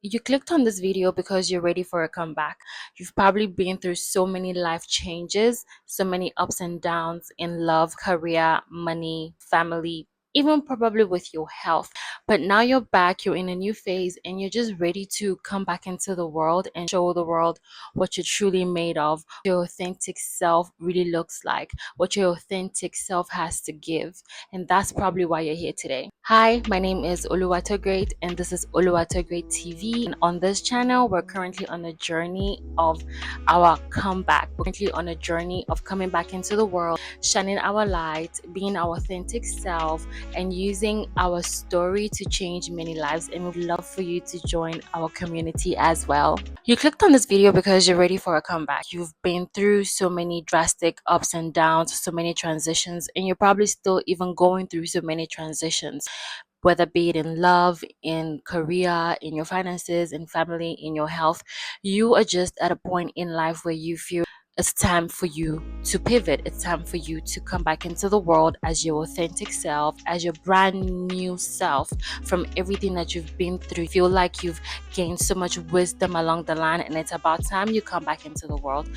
You clicked on this video because you're ready for a comeback. You've probably been through so many life changes, so many ups and downs in love, career, money, family, even probably with your health. But now you're back, you're in a new phase, and you're just ready to come back into the world and show the world what you're truly made of, your authentic self really looks like, what your authentic self has to give. And that's probably why you're here today. Hi, my name is Oluwatogreat, and this is Oluwatogreat TV. And on this channel, we're currently on a journey of our comeback. We're currently on a journey of coming back into the world, shining our light, being our authentic self, and using our story to change many lives. And we'd love for you to join our community as well. You clicked on this video because you're ready for a comeback. You've been through so many drastic ups and downs, so many transitions, and you're probably still even going through so many transitions, whether be it in love, in career, in your finances, in family, in your health. You are just at a point in life where you feel it's time for you to pivot. It's time for you to come back into the world as your authentic self, as your brand new self from everything that you've been through. You feel like you've gained so much wisdom along the line, and it's about time you come back into the world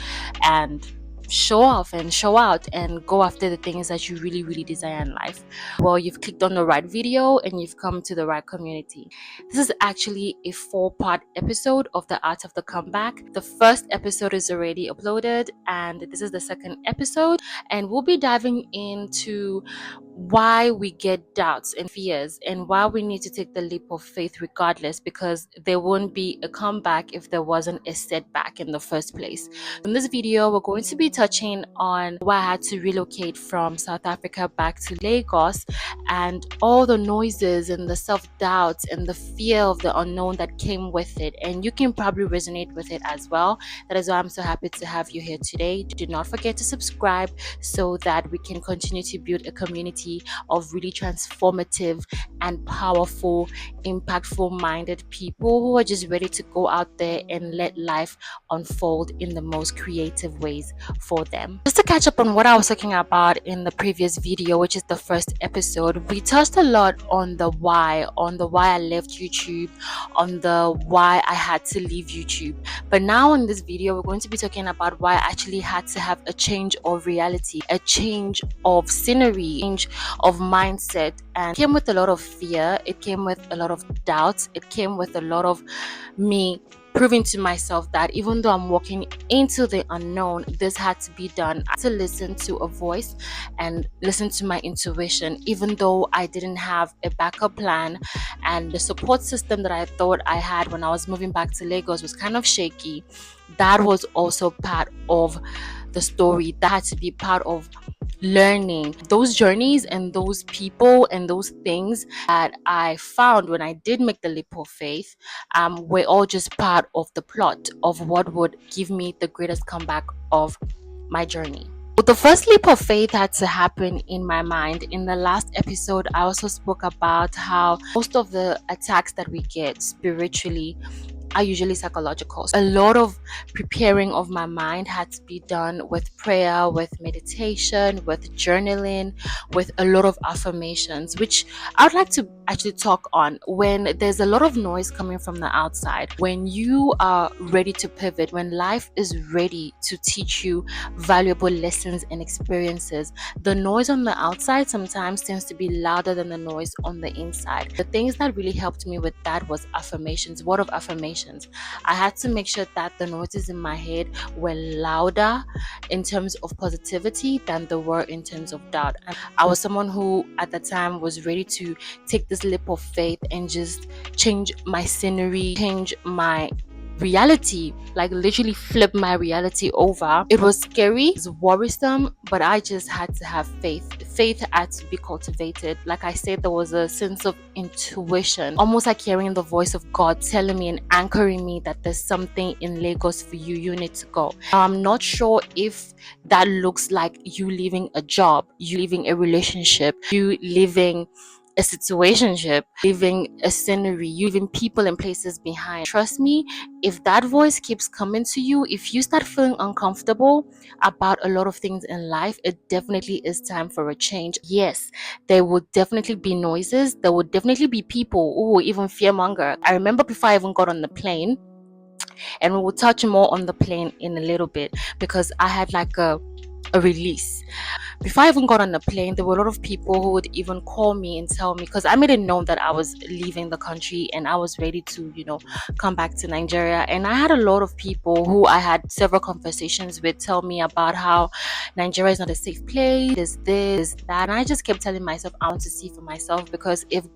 and show off and show out and go after the things that you really desire in life. Well, you've clicked on the right video and you've come to the right community. This is actually a 4-part episode of The Art of the Comeback. The first episode is already uploaded, and this is the second episode, and we'll be diving into why we get doubts and fears and why we need to take the leap of faith regardless, because there won't be a comeback if there wasn't a setback in the first place. In this video, we're going to be touching on why I had to relocate from South Africa back to Lagos and all the noises and the self-doubts and the fear of the unknown that came with it. And you can probably resonate with it as well. That is why I'm so happy to have you here today. Do not forget to subscribe so that we can continue to build a community of really transformative and powerful, impactful minded people who are just ready to go out there and let life unfold in the most creative ways for them. Just to catch up on what I was talking about in the previous video, which is the first episode, we touched a lot on the why I left YouTube, on the why I had to leave YouTube. But now in this video, we're going to be talking about why I actually had to have a change of reality, a change of scenery, change of mindset. And it came with a lot of fear, it came with a lot of doubts, it came with a lot of me proving to myself that even though I'm walking into the unknown, this had to be done. I had to listen to a voice and listen to my intuition, even though I didn't have a backup plan, and the support system that I thought I had when I was moving back to Lagos was kind of shaky. That was also part of the story. That had to be part of learning. Those journeys and those people and those things that I found when I did make the leap of faith were all just part of the plot of what would give me the greatest comeback of my journey. But the first leap of faith had to happen in my mind. In the last episode, I also spoke about how most of the attacks that we get spiritually are usually psychological. A lot of preparing of my mind had to be done with prayer, with meditation, with journaling, with a lot of affirmations, which I would like to actually talk on. When there's a lot of noise coming from the outside, when you are ready to pivot, when life is ready to teach you valuable lessons and experiences, the noise on the outside sometimes tends to be louder than the noise on the inside. The things that really helped me with that was affirmations, word of affirmations. I had to make sure that the noises in my head were louder in terms of positivity than they were in terms of doubt. And I was someone who at the time was ready to take this leap of faith and just change my scenery, change my reality, like literally flip my reality over. It was scary, it was worrisome, but I just had to have faith. Faith had to be cultivated. Like I said, there was a sense of intuition, almost like hearing the voice of God telling me and anchoring me that there's something in Lagos for you, you need to go. I'm not sure if that looks like you leaving a job, you leaving a relationship, you leaving a situationship, leaving a scenery, you leaving people and places behind. Trust me, if that voice keeps coming to you, if you start feeling uncomfortable about a lot of things in life, it definitely is time for a change. Yes, there will definitely be noises, there will definitely be people who will even fearmonger. I remember before I even got on the plane, and we will touch more on the plane in a little bit, because I had like a release. Before I even got on the plane, there were a lot of people who would even call me and tell me, because I made it known that I was leaving the country and I was ready to, come back to Nigeria. And I had a lot of people who I had several conversations with tell me about how Nigeria is not a safe place, there's this, that. And I just kept telling myself, I want to see for myself, because if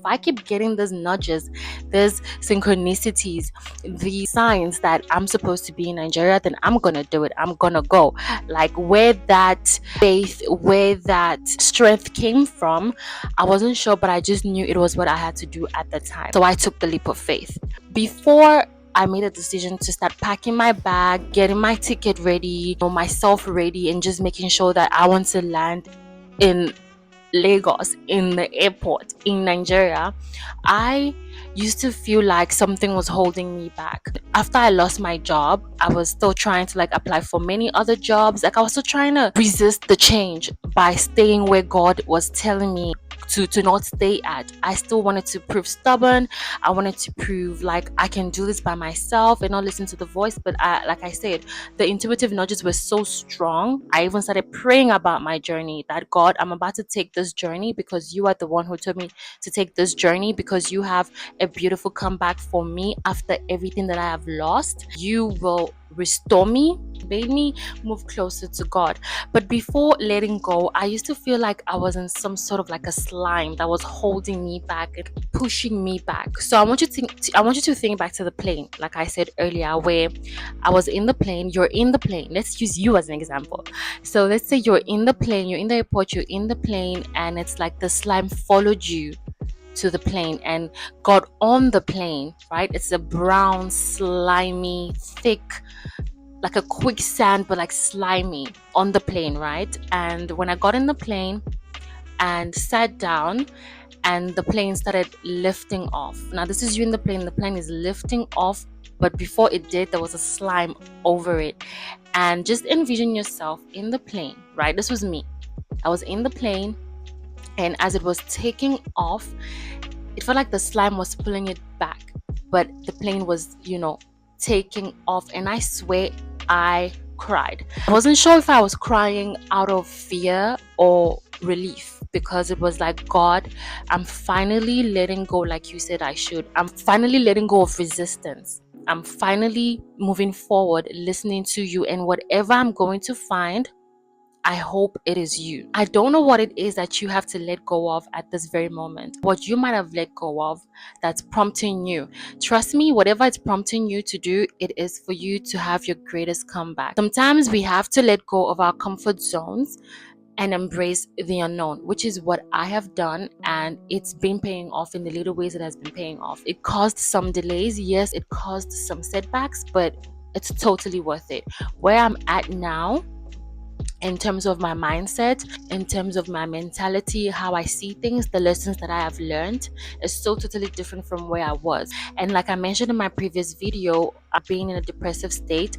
I keep getting these nudges, these synchronicities, the signs that I'm supposed to be in Nigeria, then I'm gonna do it. I'm gonna go. Like, where that faith, where that strength came from, I wasn't sure, but I just knew it was what I had to do at the time. So I took the leap of faith. Before I made a decision to start packing my bag, getting my ticket ready, myself ready, and just making sure that I want to land in Lagos, in the airport in Nigeria, I used to feel like something was holding me back. After I lost my job, I was still trying to like apply for many other jobs. Like, I was still trying to resist the change by staying where God was telling me to not stay at. I still wanted to prove stubborn. I wanted to prove like I can do this by myself and not listen to the voice. But like I said, the intuitive nudges were so strong. I even started praying about my journey, that God, I'm about to take this journey because you are the one who told me to take this journey, because you have a beautiful comeback for me after everything that I have lost. You will restore me, made me move closer to God. But before letting go, I used to feel like I was in some sort of like a slime that was holding me back and pushing me back. So I want you to think back to the plane, like I said earlier, where I was in the plane, you're in the plane. Let's use you as an example. So let's say you're in the plane, you're in the airport, you're in the plane, and it's like the slime followed you to the plane and got on the plane, right? It's a brown, slimy, thick, like a quicksand, but like slimy on the plane, right? And when I got in the plane and sat down, and the plane started lifting off. Now, this is you in the plane is lifting off, but before it did, there was a slime over it. And just envision yourself in the plane, right? This was me. I was in the plane, and as it was taking off, it felt like the slime was pulling it back, but the plane was, taking off. And I swear I cried. I wasn't sure if I was crying out of fear or relief, because it was like, God, I'm finally letting go, like you said I should. I'm finally letting go of resistance. I'm finally moving forward, listening to you, and whatever I'm going to find, I hope it is you. I don't know what it is that you have to let go of at this very moment. What you might have let go of that's prompting you. Trust me, whatever it's prompting you to do, it is for you to have your greatest comeback. Sometimes we have to let go of our comfort zones and embrace the unknown, which is what I have done, and it's been paying off in the little ways it has been paying off. It caused some delays, yes, it caused some setbacks, but it's totally worth it. Where I'm at now, in terms of my mindset, in terms of my mentality, how I see things, the lessons that I have learned is so totally different from where I was. And like I mentioned in my previous video, being in a depressive state,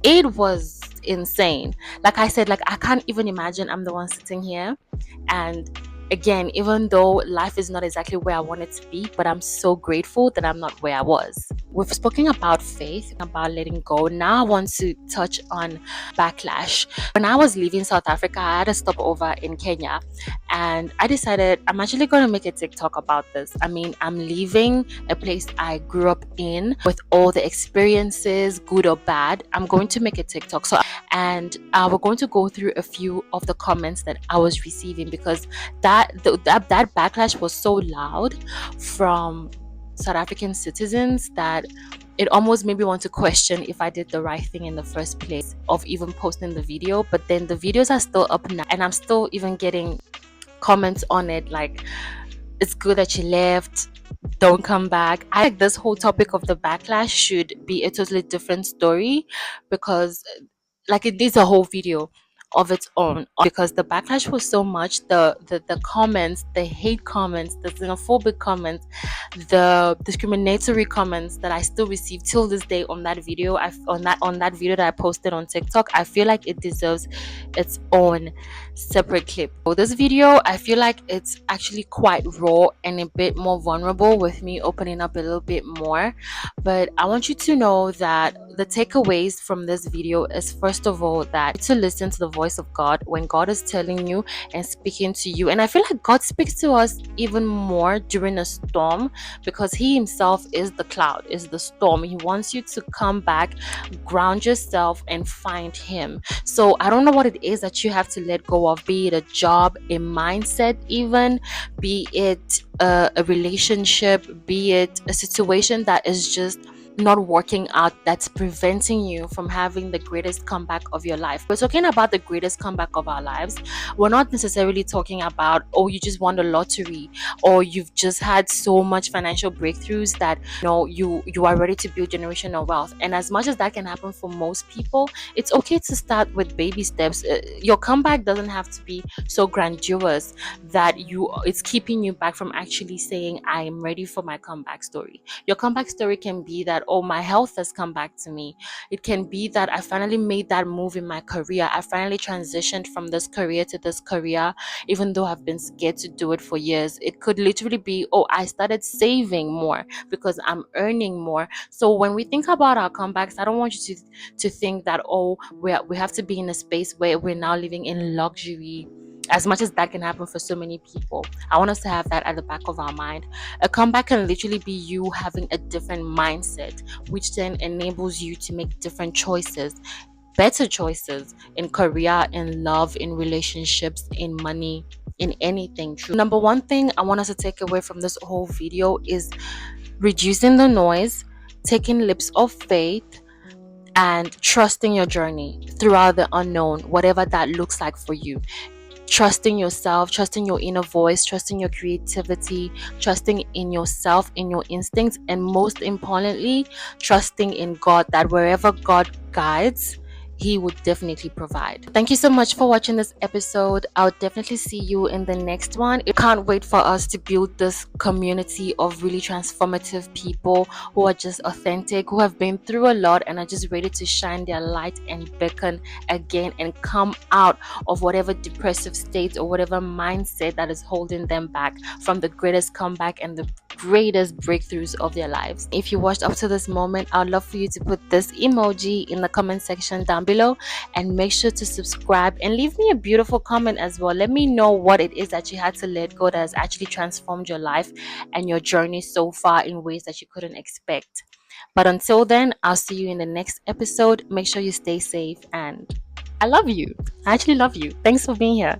it was insane. Like I said, like I can't even imagine I'm the one sitting here, and again, even though life is not exactly where I want it to be, but I'm so grateful that I'm not where I was. We've spoken about faith, about letting go. Now I want to touch on backlash. When I was leaving South Africa, I had a stopover in Kenya, and I decided I'm actually going to make a TikTok about this. I mean, I'm leaving a place I grew up in with all the experiences, good or bad. I'm going to make a TikTok. And we're going to go through a few of the comments that I was receiving, because that backlash was so loud from South African citizens that it almost made me want to question if I did the right thing in the first place of even posting the video. But then the videos are still up now, and I'm still even getting comments on it like, it's good that you left, don't come back. I think this whole topic of the backlash should be a totally different story, because like it needs a whole video of its own, because the backlash was so much. The comments, the hate comments, the xenophobic comments, the discriminatory comments that I still receive till this day on that video. On that video that I posted on TikTok, I feel like it deserves its own separate clip. For this video, I feel like it's actually quite raw and a bit more vulnerable, with me opening up a little bit more. But I want you to know that the takeaways from this video is, first of all, that to listen to the voice of God when God is telling you and speaking to you. And I feel like God speaks to us even more during a storm, because He Himself is the cloud, is the storm. He wants you to come back, ground yourself, and find Him. So I don't know what it is that you have to let go of, be it a job, a mindset, even be it a relationship, be it a situation that is just not working out, that's preventing you from having the greatest comeback of your life. We're talking about the greatest comeback of our lives. We're not necessarily talking about, oh, you just won the lottery, or you've just had so much financial breakthroughs that you are ready to build generational wealth. And as much as that can happen for most people, it's okay to start with baby steps. Your comeback doesn't have to be so grandiose that it's keeping you back from actually saying, I am ready for my comeback story. Your comeback story can be that, oh, my health has come back to me. It can be that I finally made that move in my career. I finally transitioned from this career to this career, even though I've been scared to do it for years. It could literally be, oh, I started saving more because I'm earning more. So when we think about our comebacks, I don't want you to think that, oh, we have to be in a space where we're now living in luxury, as much as that can happen for so many people. I want us to have that at the back of our mind. A comeback can literally be you having a different mindset, which then enables you to make different choices, better choices in career, in love, in relationships, in money, in anything. True. Number one thing I want us to take away from this whole video is reducing the noise, taking leaps of faith, and trusting your journey throughout the unknown, whatever that looks like for you. Trusting yourself, trusting your inner voice, trusting your creativity, trusting in yourself, in your instincts, and most importantly, trusting in God, that wherever God guides, He would definitely provide. Thank you so much for watching this episode. I'll definitely see you in the next one. I can't wait for us to build this community of really transformative people who are just authentic, who have been through a lot and are just ready to shine their light and beacon again and come out of whatever depressive state or whatever mindset that is holding them back from the greatest comeback and the greatest breakthroughs of their lives. If you watched up to this moment, I'd love for you to put this emoji in the comment section down below, and make sure to subscribe and leave me a beautiful comment as well. Let me know what it is that you had to let go that has actually transformed your life and your journey so far in ways that you couldn't expect. But until then, I'll see you in the next episode. Make sure you stay safe, and I love you. I actually love you. Thanks for being here.